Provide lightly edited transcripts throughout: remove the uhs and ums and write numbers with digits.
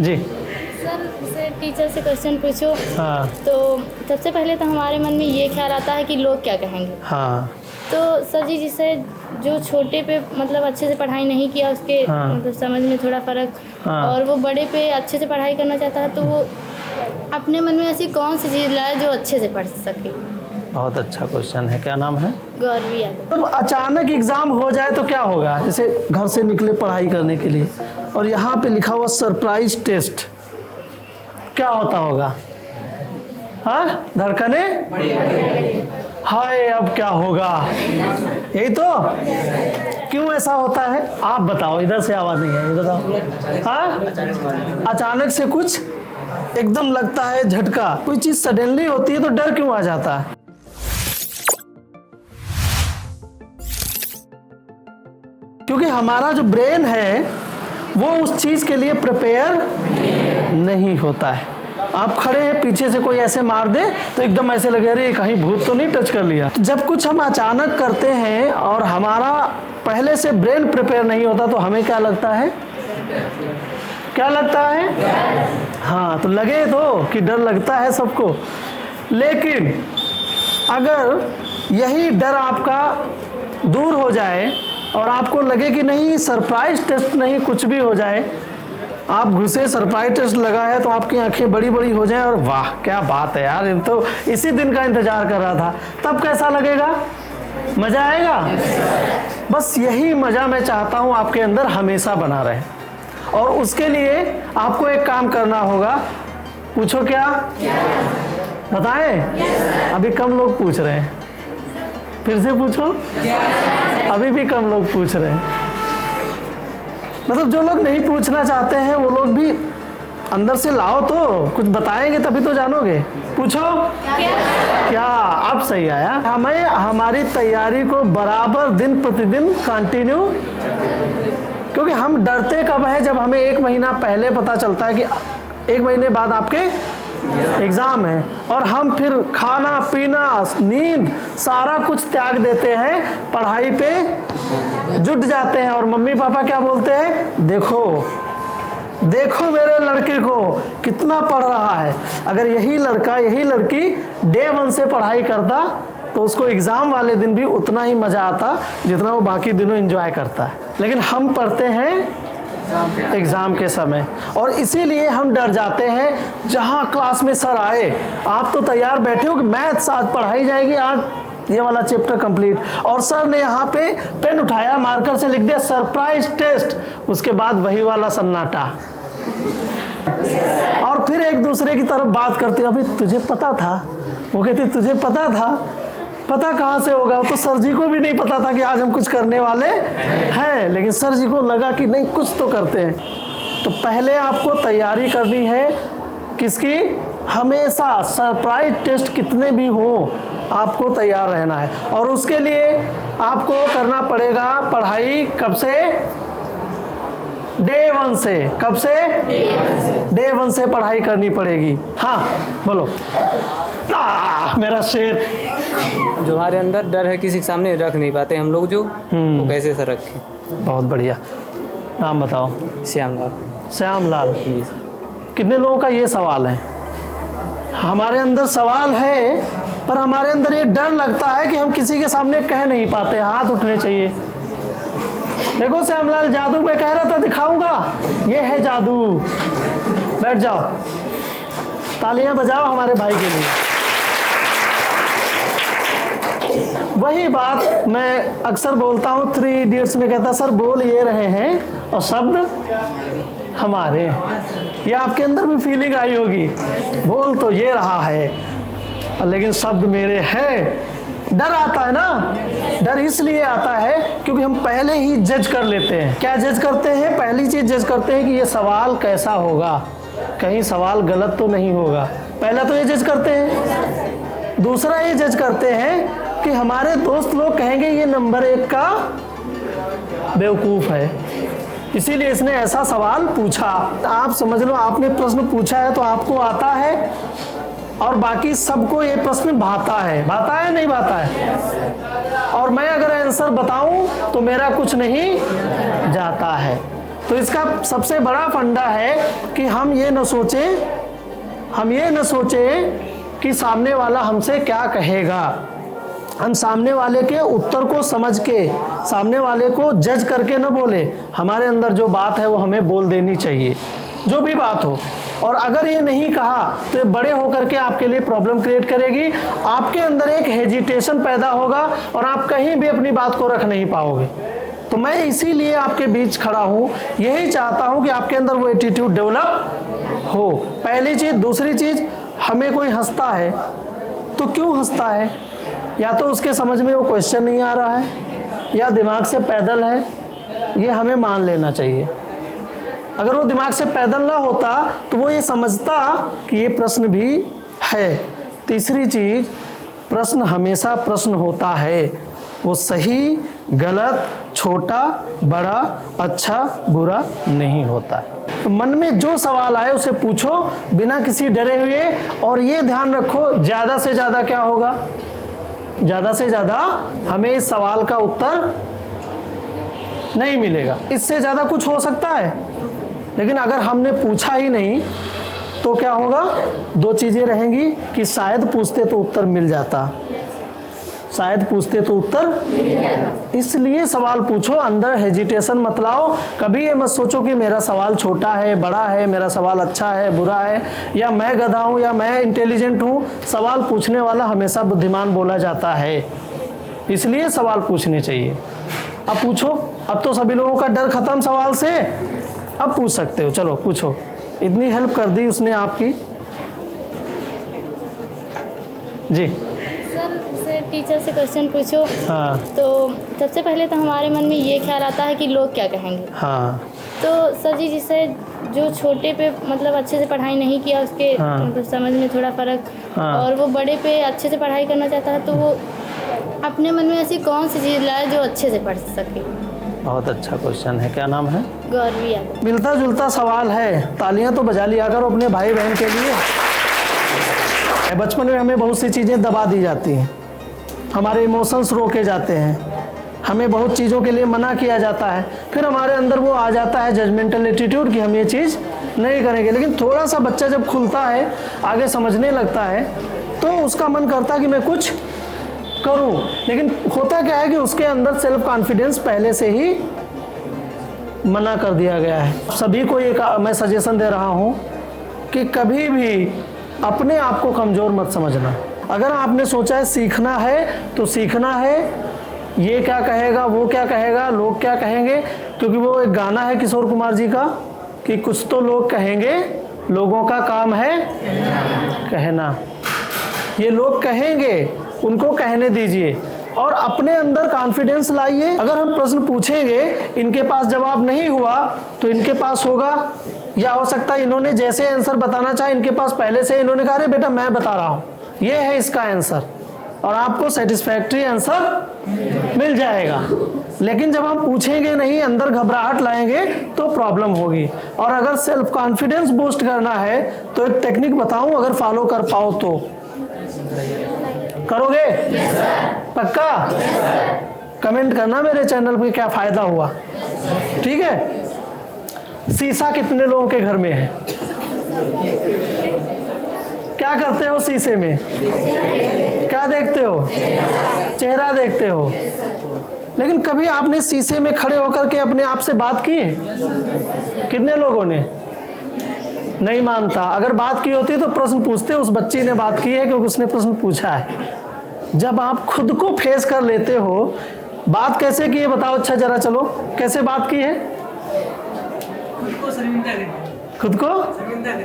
जी। Sir जैसे teacher से question पूछो हाँ तो सबसे पहले तो हमारे मन में ये ख्याल आता है कि लोग क्या कहेंगे। हाँ तो सर जी जिसे जो छोटे पे मतलब अच्छे से पढ़ाई नहीं किया उसके हाँ। मतलब समझ में थोड़ा फ़र्क हाँ। और वो बड़े पे अच्छे से पढ़ाई करना चाहता है तो वो अपने मन में ऐसी कौन सी चीज़ लाए जो अच्छे से पढ़ सके। बहुत अच्छा क्वेश्चन है। क्या नाम है? गौरवी यादव। तो अचानक एग्जाम हो जाए तो क्या होगा? जैसे घर से निकले पढ़ाई करने के लिए और यहाँ पे लिखा हुआ सरप्राइज टेस्ट, क्या होता होगा? हाँ, धड़कने हाय अब क्या होगा, यही तो। क्यों ऐसा होता है आप बताओ? इधर से आवाज नहीं है, इधर बताओ। हाँ, अचानक से कुछ एकदम लगता है झटका, कोई चीज सडनली होती है तो डर क्यों आ जाता है? क्योंकि हमारा जो ब्रेन है वो उस चीज के लिए प्रिपेयर नहीं होता है। आप खड़े हैं, पीछे से कोई ऐसे मार दे तो एकदम ऐसे लगे अरे कहीं भूत तो नहीं टच कर लिया। जब कुछ हम अचानक करते हैं और हमारा पहले से ब्रेन प्रिपेयर नहीं होता तो हमें क्या लगता है? क्या लगता है? हाँ, तो लगे तो कि डर लगता है सबको, लेकिन अगर यही डर आपका दूर हो जाए और आपको लगे कि नहीं सरप्राइज टेस्ट नहीं कुछ भी हो जाए, आप घुसे सरप्राइज टेस्ट लगा है तो आपकी आंखें बड़ी बड़ी हो जाएं और वाह क्या बात है यार, तो इसी दिन का इंतजार कर रहा था, तब कैसा लगेगा? मजा आएगा। बस यही मजा मैं चाहता हूं आपके अंदर हमेशा बना रहे और उसके लिए आपको एक काम करना होगा। पूछो क्या? बताएं? अभी कम लोग पूछ रहे हैं, फिर से पूछो। अभी भी कम लोग पूछ रहे हैं। मतलब जो लोग नहीं पूछना चाहते हैं वो लोग भी अंदर से लाओ, तो कुछ बताएंगे तभी तो जानोगे। पूछो क्या? अब सही आया। हमें हमारी तैयारी को बराबर दिन प्रतिदिन कंटिन्यू, क्योंकि हम डरते कब है? जब हमें 1 महीना पहले पता चलता है कि 1 महीने बाद आपके एग्जाम है और हम फिर खाना पीना नींद सारा कुछ त्याग देते हैं, पढ़ाई पे जुट जाते हैं और मम्मी पापा क्या बोलते हैं? देखो देखो मेरे लड़के को कितना पढ़ रहा है। अगर यही लड़का यही लड़की डे 1 से पढ़ाई करता तो उसको एग्जाम वाले दिन भी उतना ही मजा आता जितना वो बाकी दिनों एंजॉय करता है। लेकिन हम पढ़ते हैं एग्जाम के समय और इसीलिए हम डर जाते हैं। जहां क्लास में सर आए, आप तो तैयार बैठे हो कि मैथ्स आज पढ़ाई जाएगी, आज ये वाला चैप्टर कंप्लीट, और सर ने यहाँ पे पेन उठाया मार्कर से लिख दिया सरप्राइज टेस्ट, उसके बाद वही वाला सन्नाटा और फिर एक दूसरे की तरफ बात करते, अभी तुझे पता था? वो कहते तुझे पता था? पता कहाँ से होगा? तो सर जी को भी नहीं पता था कि आज हम कुछ करने वाले हैं, लेकिन सर जी को लगा कि नहीं कुछ तो करते हैं। तो पहले आपको तैयारी करनी है किसकी? हमेशा सरप्राइज टेस्ट कितने भी हो आपको तैयार रहना है और उसके लिए आपको करना पड़ेगा पढ़ाई कब से? डे 1 से। कब से? डे 1 से पढ़ाई करनी पड़ेगी। हाँ बोलो। मेरा शेर। जो हमारे अंदर डर है किसी के सामने रख नहीं पाते हम लोग, जो वो कैसे से रखें? बहुत बढ़िया। नाम बताओ। श्यामलाल। श्यामलाल। कितने लोगों का ये सवाल है? हमारे अंदर सवाल है पर हमारे अंदर ये डर लगता है कि हम किसी के सामने कह नहीं पाते। हाथ उठने चाहिए। देखो श्यामलाल, जादू मैं कह रहा था दिखाऊंगा, ये है जादू। बैठ जाओ, तालियां बजाओ हमारे भाई के लिए। वही बात मैं अक्सर बोलता हूँ, 3 इडियट्स में कहता सर बोल ये रहे हैं और शब्द हमारे। ये आपके अंदर भी फीलिंग आई होगी, बोल तो ये रहा है लेकिन शब्द मेरे हैं। डर आता है ना, डर इसलिए आता है क्योंकि हम पहले ही जज कर लेते हैं। क्या जज करते हैं? पहली चीज जज करते हैं कि ये सवाल कैसा होगा, कहीं सवाल गलत तो नहीं होगा। पहला तो ये जज करते हैं। दूसरा ये जज करते हैं कि हमारे दोस्त लोग कहेंगे ये नंबर 1 का बेवकूफ है, इसीलिए इसने ऐसा सवाल पूछा। आप समझ लो आपने प्रश्न पूछा है तो आपको आता है और बाकी सबको ये प्रश्न भाता है। भाता है नहीं भाता है? और मैं अगर आंसर बताऊं तो मेरा कुछ नहीं जाता है। तो इसका सबसे बड़ा फंडा है कि हम ये न सोचें कि सामने वाला हमसे क्या कहेगा। हम सामने वाले के उत्तर को समझ के, सामने वाले को जज करके न बोले। हमारे अंदर जो बात है वो हमें बोल देनी चाहिए, जो भी बात हो। और अगर ये नहीं कहा तो ये बड़े होकर के आपके लिए प्रॉब्लम क्रिएट करेगी। आपके अंदर एक हेजिटेशन पैदा होगा और आप कहीं भी अपनी बात को रख नहीं पाओगे। तो मैं इसीलिए आपके बीच खड़ा हूँ, यही चाहता हूँ कि आपके अंदर वो एटीट्यूड डेवलप हो, पहली चीज़। दूसरी चीज़, हमें कोई हंसता है तो क्यों हंसता है? या तो उसके समझ में वो क्वेश्चन नहीं आ रहा है, या दिमाग से पैदल है, ये हमें मान लेना चाहिए। अगर वो दिमाग से पैदल ना होता तो वो ये समझता कि ये प्रश्न भी है। तीसरी चीज, प्रश्न हमेशा प्रश्न होता है, वो सही गलत, छोटा बड़ा, अच्छा बुरा नहीं होता है। तो मन में जो सवाल आए उसे पूछो बिना किसी डरे हुए। और ये ध्यान रखो, ज़्यादा से ज़्यादा क्या होगा? ज़्यादा से ज़्यादा हमें इस सवाल का उत्तर नहीं मिलेगा। इससे ज़्यादा कुछ हो सकता है, लेकिन अगर हमने पूछा ही नहीं तो क्या होगा? दो चीज़ें रहेंगी कि शायद पूछते तो उत्तर मिल जाता, शायद पूछते तो उत्तर। इसलिए सवाल पूछो, अंदर हेजिटेशन मत लाओ। कभी ये मत सोचो कि मेरा सवाल छोटा है बड़ा है, मेरा सवाल अच्छा है बुरा है, या मैं गधा हूँ या मैं इंटेलिजेंट हूँ। सवाल पूछने वाला हमेशा बुद्धिमान बोला जाता है, इसलिए सवाल पूछने चाहिए। अब पूछो, अब तो सभी लोगों का डर खत्म सवाल से, अब पूछ सकते हो। चलो पूछो, इतनी हेल्प कर दी उसने आपकी। जी सर से टीचर से क्वेश्चन पूछो। हाँ। तो सबसे पहले तो हमारे मन में ये ख्याल आता है कि लोग क्या कहेंगे। हाँ। तो सर जी, जिससे जो छोटे पे मतलब अच्छे से पढ़ाई नहीं किया, उसके मतलब समझ में थोड़ा फर्क, और वो बड़े पे अच्छे से पढ़ाई करना चाहता है, तो वो अपने मन में ऐसी कौन सी चीज़ लाए जो अच्छे से पढ़ सके? बहुत अच्छा क्वेश्चन है। क्या नाम है? गौरवी यादव। मिलता जुलता सवाल है, तालियां तो बजा लिया करो अपने भाई बहन के लिए। बचपन में हमें बहुत सी चीज़ें दबा दी जाती हैं, हमारे इमोशंस रोके जाते हैं, हमें बहुत चीज़ों के लिए मना किया जाता है। फिर हमारे अंदर वो आ जाता है जजमेंटल एटीट्यूड कि हम ये चीज़ नहीं करेंगे। लेकिन थोड़ा सा बच्चा जब खुलता है, आगे समझने लगता है, तो उसका मन करता है कि मैं कुछ करूं। लेकिन होता क्या है कि उसके अंदर सेल्फ कॉन्फिडेंस पहले से ही मना कर दिया गया है। सभी को एक मैं सजेशन दे रहा हूं कि कभी भी अपने आप को कमज़ोर मत समझना। अगर आपने सोचा है सीखना है तो सीखना है, ये क्या कहेगा वो क्या कहेगा, लोग क्या कहेंगे। क्योंकि वो एक गाना है किशोर कुमार जी का कि कुछ तो लोग कहेंगे, लोगों का काम है कहना। ये लोग कहेंगे, उनको कहने दीजिए और अपने अंदर कॉन्फिडेंस लाइए। अगर हम प्रश्न पूछेंगे, इनके पास जवाब नहीं हुआ तो इनके पास होगा, या हो सकता है इन्होंने जैसे आंसर बताना चाहे, इनके पास पहले से इन्होंने कहा, अरे बेटा मैं बता रहा हूँ, ये है इसका आंसर, और आपको सेटिस्फैक्ट्री आंसर मिल जाएगा। लेकिन जब हम पूछेंगे नहीं, अंदर घबराहट लाएंगे तो प्रॉब्लम होगी। और अगर सेल्फ कॉन्फिडेंस बूस्ट करना है तो एक टेक्निक बताऊं, अगर फॉलो कर पाओ तो करोगे? पक्का? कमेंट करना मेरे चैनल पे क्या फायदा हुआ, ठीक है? शीशा कितने लोगों के घर में है? क्या करते हो शीशे में? क्या देखते हो? चेहरा देखते हो। लेकिन कभी आपने शीशे में खड़े होकर के अपने आप से बात की है? कितने लोगों ने? नहीं मानता। अगर बात की होती तो प्रश्न पूछते, उस बच्ची ने बात की है क्योंकि उसने प्रश्न पूछा है। जब आप खुद को फेस कर लेते हो, बात कैसे की है बताओ? अच्छा जरा चलो, कैसे बात की है? खुद को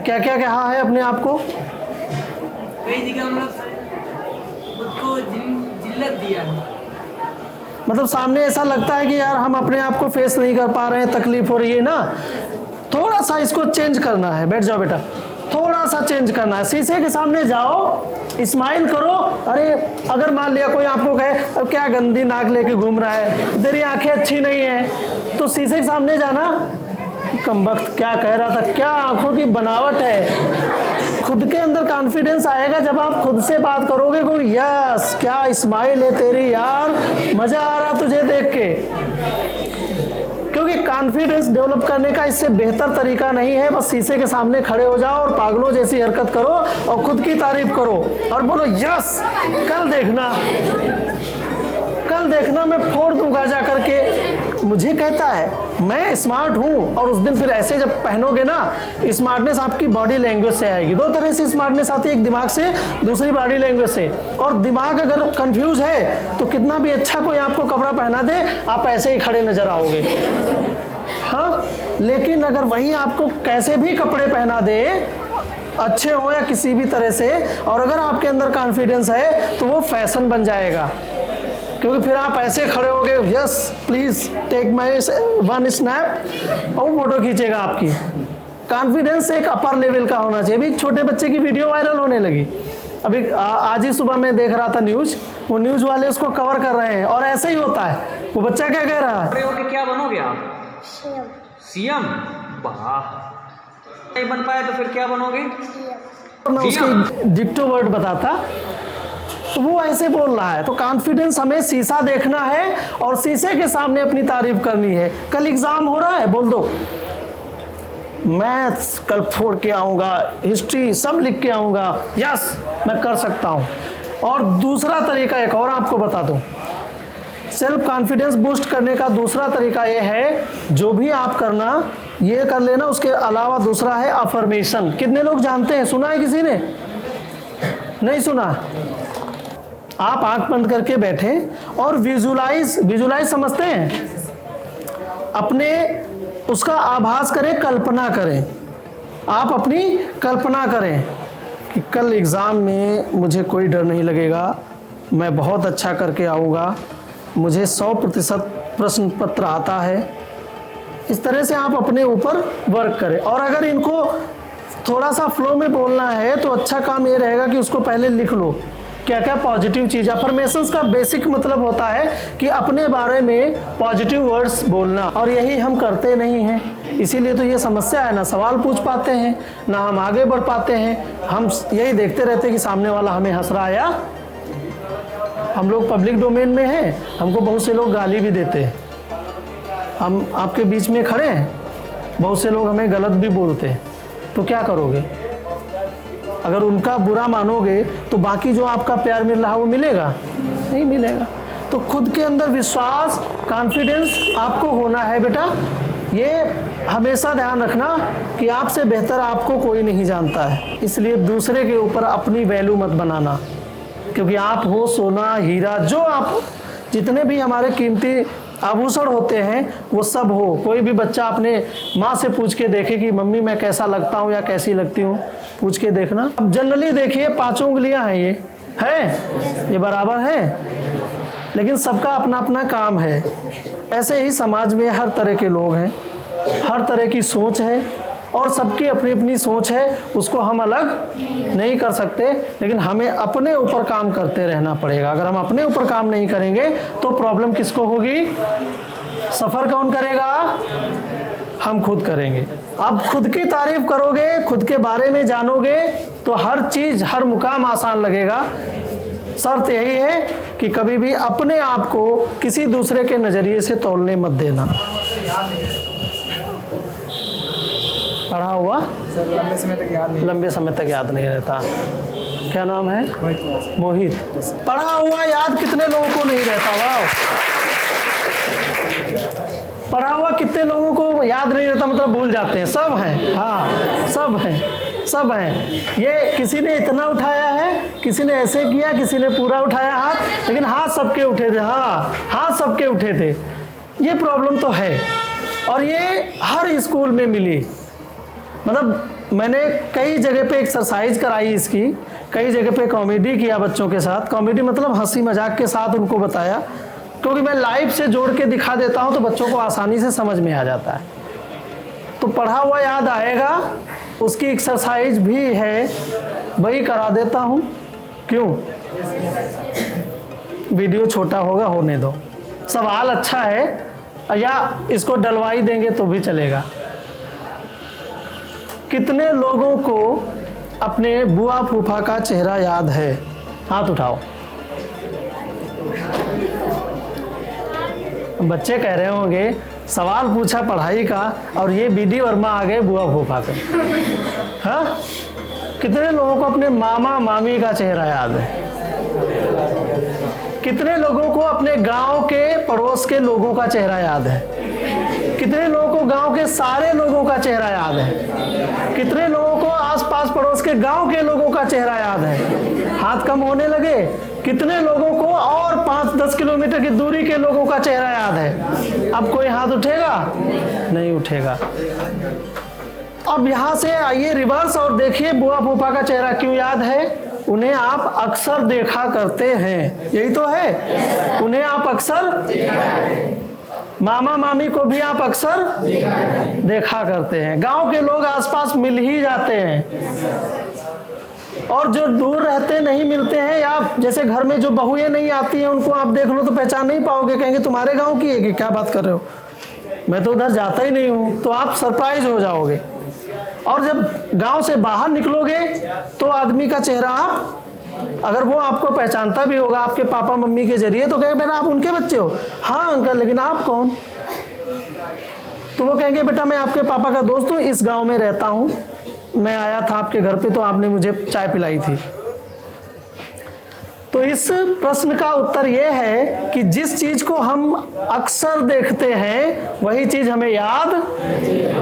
क्या क्या कहा है अपने आप को? कई जगह हम लोग खुद को जिल्लत दिया है। मतलब सामने ऐसा लगता है कि यार हम अपने आप को फेस नहीं कर पा रहे हैं, तकलीफ हो रही है ना, थोड़ा सा इसको चेंज करना है। बैठ जाओ बेटा, थोड़ा सा चेंज करना है। शीशे के सामने जाओ, स्माइल करो। अरे अगर मान लिया कोई आपको कहे अब क्या गंदी नाक लेके घूम रहा है, तेरी आंखें अच्छी नहीं है, तो शीशे के सामने जाना, कमबख्त क्या कह रहा था, क्या आंखों की बनावट है। खुद के अंदर कॉन्फिडेंस आएगा जब आप खुद से बात करोगे को, यस क्या स्माइल है तेरी यार, मजा आ रहा तुझे देख के। क्योंकि क्योंकि कॉन्फिडेंस डेवलप करने का इससे बेहतर तरीका नहीं है। बस शीशे के सामने खड़े हो जाओ और पागलों जैसी हरकत करो और खुद की तारीफ करो और बोलो यस, कल देखना मैं फोड़ दूंगा जा करके। मुझे कहता है मैं स्मार्ट हूं, और उस दिन फिर ऐसे जब पहनोगे ना, स्मार्टनेस आपकी बॉडी लैंग्वेज से आएगी। दो तरह से स्मार्टनेस आती है, एक दिमाग से, दूसरी बॉडी लैंग्वेज से। और दिमाग अगर कंफ्यूज है तो कितना भी अच्छा कोई आपको कपड़ा पहना दे, आप ऐसे ही खड़े नजर आओगे। हाँ, लेकिन अगर वही आपको कैसे भी कपड़े पहना दे, अच्छे हो या किसी भी तरह से, और अगर आपके अंदर कॉन्फिडेंस है तो वो फैशन बन जाएगा। क्योंकि फिर आप ऐसे खड़े हो गए, yes please take my one snap, और फोटो खींचेगा आपकी। कॉन्फिडेंस एक अपर लेवल का होना चाहिए। अभी एक छोटे बच्चे की वीडियो वायरल होने लगी, अभी आज ही सुबह मैं देख रहा था न्यूज, वो न्यूज वाले उसको कवर कर रहे हैं, और ऐसे ही होता है। वो बच्चा क्या कह रहा है, क्या बनोगे आप? सीएम। वाह, नहीं बन पाए तो फिर क्या बनोगे? मैं उसकी डिक्टो वर्ड बताता, तो वो ऐसे बोल रहा है। तो कॉन्फिडेंस हमें शीशा देखना है और शीशे के सामने अपनी तारीफ करनी है। कल एग्जाम हो रहा है, बोल दो मैथ्स कल फोड़ के आऊंगा, हिस्ट्री सब लिख के आऊंगा, यस मैं कर सकता हूं। और दूसरा तरीका एक और आपको बता दूं, सेल्फ कॉन्फिडेंस बूस्ट करने का दूसरा तरीका ये है, जो भी आप करना ये कर लेना। उसके अलावा दूसरा है अफर्मेशन। कितने लोग जानते हैं, सुना है किसी ने? नहीं सुना? आप आंख बंद करके बैठे और विजुलाइज समझते हैं, अपने उसका आभास करें, कल्पना करें। आप अपनी कल्पना करें कि कल एग्ज़ाम में मुझे कोई डर नहीं लगेगा, मैं बहुत अच्छा करके आऊँगा, मुझे 100% प्रश्न पत्र आता है। इस तरह से आप अपने ऊपर वर्क करें। और अगर इनको थोड़ा सा फ्लो में बोलना है तो अच्छा काम ये रहेगा कि उसको पहले लिख लो, क्या क्या पॉजिटिव चीज़। अफर्मेशंस का बेसिक मतलब होता है कि अपने बारे में पॉजिटिव वर्ड्स बोलना, और यही हम करते नहीं हैं। इसीलिए तो ये समस्या है, ना सवाल पूछ पाते हैं, ना हम आगे बढ़ पाते हैं। हम यही देखते रहते हैं कि सामने वाला हमें हंस रहा है, या हम लोग पब्लिक डोमेन में हैं, हमको बहुत से लोग गाली भी देते हैं। हम आपके बीच में खड़े हैं, बहुत से लोग हमें गलत भी बोलते हैं, तो क्या करोगे? अगर उनका बुरा मानोगे तो बाकी जो आपका प्यार मिल रहा है वो मिलेगा? नहीं मिलेगा। तो खुद के अंदर विश्वास, कॉन्फिडेंस आपको होना है बेटा। ये हमेशा ध्यान रखना कि आपसे बेहतर आपको कोई नहीं जानता है, इसलिए दूसरे के ऊपर अपनी वैल्यू मत बनाना। क्योंकि आप हो सोना, हीरा, जो आप जितने भी हमारे कीमती आभूषण होते हैं वो सब हो। कोई भी बच्चा अपने माँ से पूछ के देखे कि मम्मी मैं कैसा लगता हूँ या कैसी लगती हूँ, पूछ के देखना। अब जनरली देखिए 5 उंगलियां हैं, ये है, ये बराबर है, लेकिन सबका अपना अपना काम है। ऐसे ही समाज में हर तरह के लोग हैं, हर तरह की सोच है, और सबकी अपनी अपनी सोच है, उसको हम अलग नहीं कर सकते। लेकिन हमें अपने ऊपर काम करते रहना पड़ेगा। अगर हम अपने ऊपर काम नहीं करेंगे तो प्रॉब्लम किसको होगी? सफ़र कौन करेगा? हम खुद करेंगे। अब खुद की तारीफ करोगे, खुद के बारे में जानोगे तो हर चीज़, हर मुकाम आसान लगेगा। शर्त यही है कि कभी भी अपने आप को किसी दूसरे के नज़रिए से तौलने मत देना। पढ़ा हुआ लंबे समय तक याद नहीं रहता। क्या नाम है? मोहित। पढ़ा हुआ याद कितने लोगों को नहीं रहता? वाह, पढ़ा हुआ कितने लोगों को याद नहीं रहता, मतलब भूल जाते हैं। सब हैं, हाँ सब हैं, सब हैं। ये किसी ने इतना उठाया है, किसी ने ऐसे किया, किसी ने पूरा उठाया हाथ, लेकिन हाथ सबके उठे थे। हाँ, हाथ सबके उठे थे। ये प्रॉब्लम तो है, और ये हर स्कूल में मिली। मतलब मैंने कई जगह पे एक्सरसाइज कराई इसकी, कई जगह पे कॉमेडी किया बच्चों के साथ। कॉमेडी मतलब हंसी मजाक के साथ उनको बताया, क्योंकि मैं लाइव से जोड़ के दिखा देता हूं तो बच्चों को आसानी से समझ में आ जाता है। तो पढ़ा हुआ याद आएगा, उसकी एक्सरसाइज भी है, वही करा देता हूं। क्यों? वीडियो छोटा होगा, होने दो। सवाल अच्छा है, या इसको डलवाई देंगे तो भी चलेगा। कितने लोगों को अपने बुआ फूफा का चेहरा याद है? हाथ उठाओ। बच्चे कह रहे होंगे सवाल पूछा पढ़ाई का और ये बीडी वर्मा आ गए बुआ फूफा पे। हाँ, कितने लोगों को अपने मामा मामी का चेहरा याद है? कितने लोगों को अपने गांव के पड़ोस के लोगों का चेहरा याद है? कितने लोगों को गांव के सारे लोगों का चेहरा याद है? कितने लोगों को आसपास पड़ोस के गांव के लोगों का चेहरा याद है? हाथ कम होने लगे। कितने लोगों को और 5-10 किलोमीटर की दूरी के लोगों का चेहरा याद है? अब कोई हाथ उठेगा? नहीं उठेगा। अब यहां से आइए रिवर्स और देखिए बुआ फूफा का चेहरा क्यों याद है? उन्हें आप अक्सर देखा करते हैं, यही तो है। उन्हें आप अक्सर, मामा मामी को भी आप अक्सर देखा करते हैं। गांव के लोग आसपास मिल ही जाते हैं, और जो दूर रहते नहीं मिलते हैं, या जैसे घर में जो बहुएं नहीं आती हैं उनको आप देख लो तो पहचान नहीं पाओगे, कहेंगे तुम्हारे गांव की है कि क्या बात कर रहे हो, मैं तो उधर जाता ही नहीं हूं, तो आप सरप्राइज हो जाओगे। और जब गांव से बाहर निकलोगे तो आदमी का चेहरा आप, अगर वो आपको पहचानता भी होगा आपके पापा मम्मी के जरिए, तो कहेंगे बेटा आप उनके बच्चे हो? हाँ अंकल, लेकिन आप कौन? तो वो कहेंगे बेटा मैं आपके पापा का दोस्त हूँ, इस गांव में रहता हूँ, मैं आया था आपके घर पे तो आपने मुझे चाय पिलाई थी। तो इस प्रश्न का उत्तर यह है कि जिस चीज को हम अक्सर देखते हैं वही चीज हमें याद,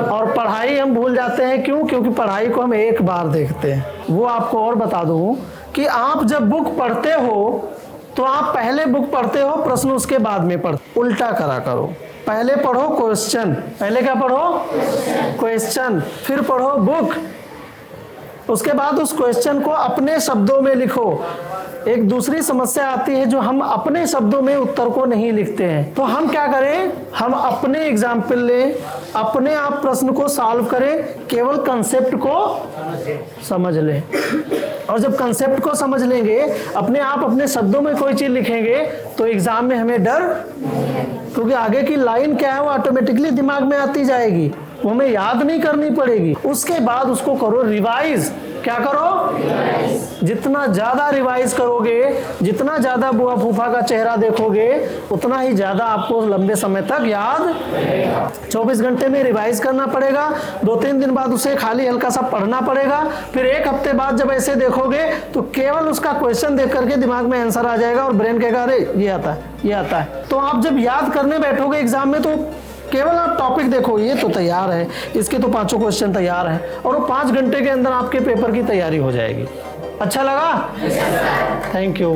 और पढ़ाई हम भूल जाते हैं। क्यों? क्योंकि पढ़ाई को हम एक बार देखते हैं। वो आपको और बता दूं कि आप जब बुक पढ़ते हो तो आप पहले बुक पढ़ते हो, प्रश्न उसके बाद में पढ़ते, उल्टा करा करो। पहले पढ़ो क्वेश्चन, पहले क्या पढ़ो? क्वेश्चन, फिर पढ़ो बुक, उसके बाद उस क्वेश्चन को अपने शब्दों में लिखो। एक दूसरी समस्या आती है जो हम अपने शब्दों में उत्तर को नहीं लिखते हैं, तो हम क्या करें? हम अपने एग्जाम्पल लें, अपने आप प्रश्न को सॉल्व करें, केवल कंसेप्ट को समझ लें। और जब कंसेप्ट को समझ लेंगे, अपने आप अपने शब्दों में कोई चीज लिखेंगे, तो एग्जाम में हमें डर, क्योंकि आगे की लाइन क्या है वो ऑटोमेटिकली दिमाग में आती जाएगी, वो हमें याद नहीं करनी पड़ेगी। उसके बाद उसको करो रिवाइज। क्या करो? जितना ज्यादा रिवाइज करोगे, जितना ज्यादा बुआ फूफा का चेहरा देखोगे, उतना ही ज्यादा आपको लंबे समय तक याद। 24 घंटे में रिवाइज करना पड़ेगा, 2-3 दिन बाद उसे खाली हल्का सा पढ़ना पड़ेगा, फिर 1 हफ्ते बाद जब ऐसे देखोगे तो केवल उसका क्वेश्चन देख करके दिमाग में आंसर आ जाएगा और ब्रेन कहेगा अरे ये आता है, ये आता है। तो आप जब याद करने बैठोगे एग्जाम में, तो केवल आप टॉपिक देखो, ये तो तैयार है, इसके तो 5 क्वेश्चन तैयार हैं, और वो 5 घंटे के अंदर आपके पेपर की तैयारी हो जाएगी। अच्छा लगा? Thank you.